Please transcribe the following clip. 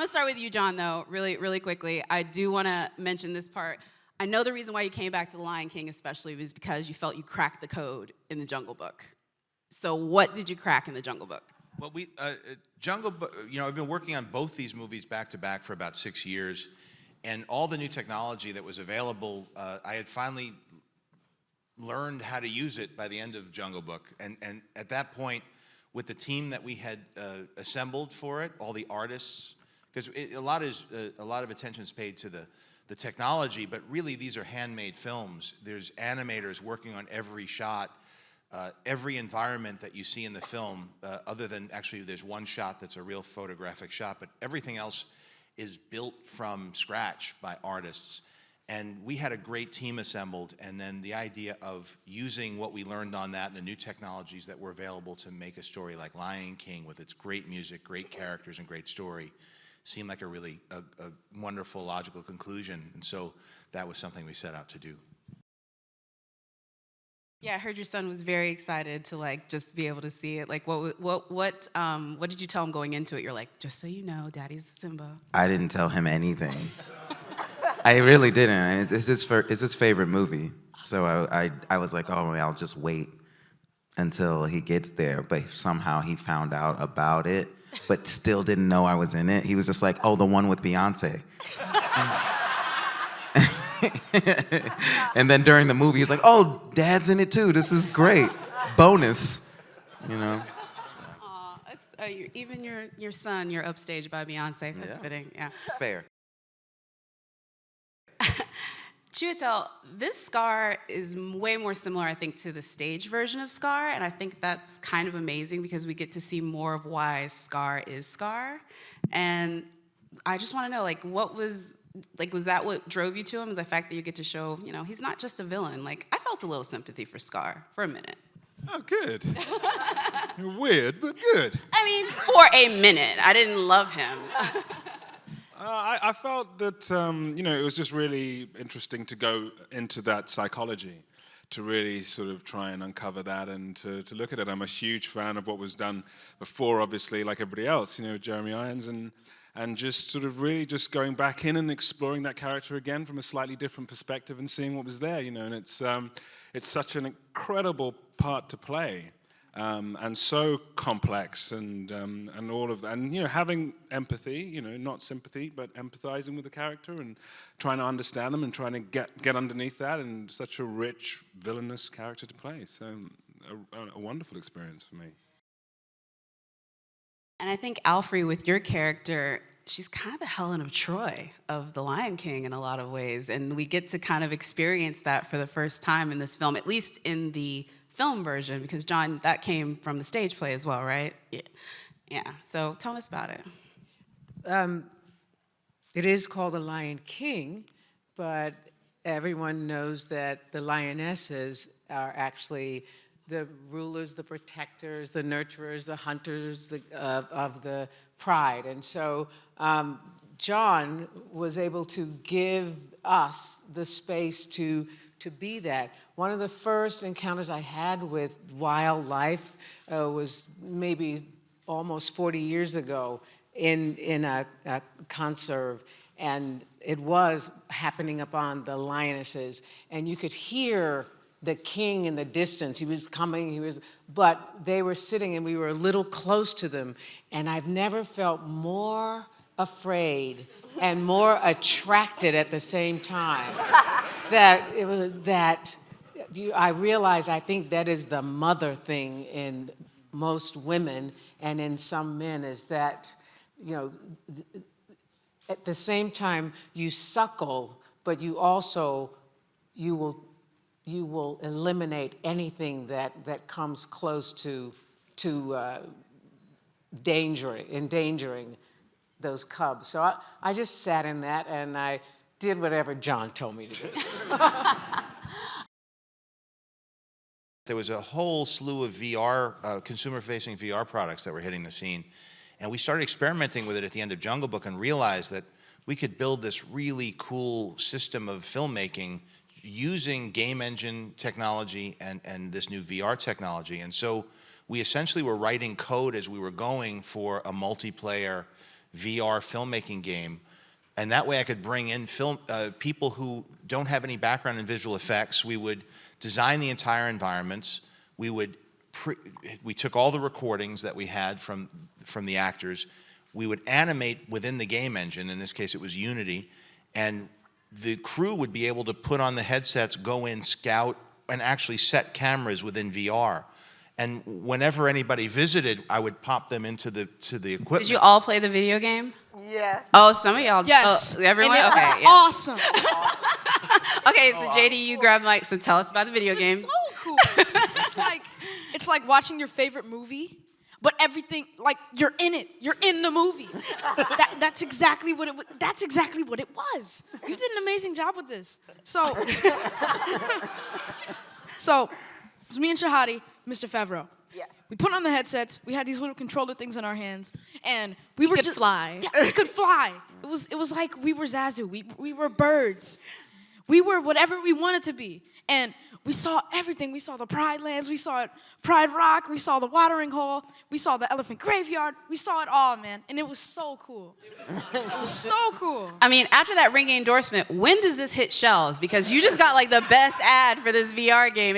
to start with you, John, though, really quickly. I do want to mention this part. I know the reason why you came back to The Lion King especially was because you felt you cracked the code in the Jungle Book. So what did you crack in the Jungle Book? Well, Jungle Book, I've been working on both these movies back to back for about 6 years, and all the new technology that was available, I had finally learned how to use it by the end of Jungle Book. And at that point, with the team that we had assembled for it, all the artists, because a lot of attention is paid to the technology, but really these are handmade films. There's animators working on every shot, every environment that you see in the film, other than actually there's one shot that's a real photographic shot, but everything else is built from scratch by artists. And we had a great team assembled, and then the idea of using what we learned on that and the new technologies that were available to make a story like Lion King with its great music, great characters, and great story seemed like a really wonderful, logical conclusion. And so that was something we set out to do. Yeah, I heard your son was very excited to just be able to see it. Like, what did you tell him going into it? You're like, just so you know, Daddy's Simba. I didn't tell him anything. I really didn't. It's his favorite movie. So I was like, oh, I'll just wait until he gets there. But somehow he found out about it, but still didn't know I was in it. He was just like, oh, the one with Beyonce. And then during the movie, he's like, oh, Dad's in it too. This is great. Bonus, Aw, even your son, you're upstaged by Beyonce. That's fitting, yeah. Fair. Chiwetel, this Scar is way more similar, I think, to the stage version of Scar, and I think that's kind of amazing because we get to see more of why Scar is Scar. And I just want to know, was that what drove you to him? The fact that you get to show, he's not just a villain. I felt a little sympathy for Scar for a minute. Oh, good. You're weird, but good. I mean, for a minute. I didn't love him. I felt that, it was just really interesting to go into that psychology, to really sort of try and uncover that and to look at it. I'm a huge fan of what was done before, obviously, like everybody else, Jeremy Irons, and just sort of really just going back in and exploring that character again from a slightly different perspective and seeing what was there, and it's such an incredible part to play. And so complex and all of that, and having empathy, not sympathy, but empathizing with the character and trying to understand them and trying to get underneath that, and such a rich villainous character to play. So a wonderful experience for me. And I think Alfre, with your character, she's kind of the Helen of Troy of The Lion King in a lot of ways, and we get to kind of experience that for the first time in this film, at least in the film version, because John, that came from the stage play as well, right? Yeah. So tell us about it. It is called The Lion King, but everyone knows that the lionesses are actually the rulers, the protectors, the nurturers, the hunters of the pride. And so John was able to give us the space to be that. One of the first encounters I had with wildlife was maybe almost 40 years ago in a conserve, and it was happening upon the lionesses, and you could hear the king in the distance. He was coming, but they were sitting and we were a little close to them, and I've never felt more afraid and more attracted at the same time. I realized, I think that is the mother thing in most women and in some men, is that, at the same time you suckle, but you also, you will eliminate anything that comes close to endangering those cubs. So I just sat in that and I did whatever John told me to do. There was a whole slew of VR, consumer-facing VR products that were hitting the scene. And we started experimenting with it at the end of Jungle Book and realized that we could build this really cool system of filmmaking using game engine technology and this new VR technology. And so we essentially were writing code as we were going for a multiplayer VR filmmaking game. And that way I could bring in people who don't have any background in visual effects. We would design the entire environments. We took all the recordings that we had from the actors. We would animate within the game engine. In this case, it was Unity. And the crew would be able to put on the headsets, go in, scout, and actually set cameras within VR. And whenever anybody visited, I would pop them into the equipment. Did you all play the video game? Yeah. Oh, some of y'all. Yes. Oh, everyone? And it Okay. was Yeah. awesome. Okay, so JD, you grab mic. So tell us about the video game. It's so cool. It's like watching your favorite movie, but everything, like, you're in it. You're in the movie. That's exactly what it was. That's exactly what it was. You did an amazing job with this. So it was me and Shahadi, Mr. Favreau. Yeah. We put on the headsets. We had these little controller things in our hands, and we were could just fly. Yeah, we could fly. It was like we were Zazu. We were birds. We were whatever we wanted to be, and we saw everything. We saw the Pride Lands. We saw Pride Rock. We saw the watering hole. We saw the elephant graveyard. We saw it all, man, and it was so cool. It was so cool. I mean, after that ringing endorsement, when does this hit shelves? Because you just got like the best ad for this VR game.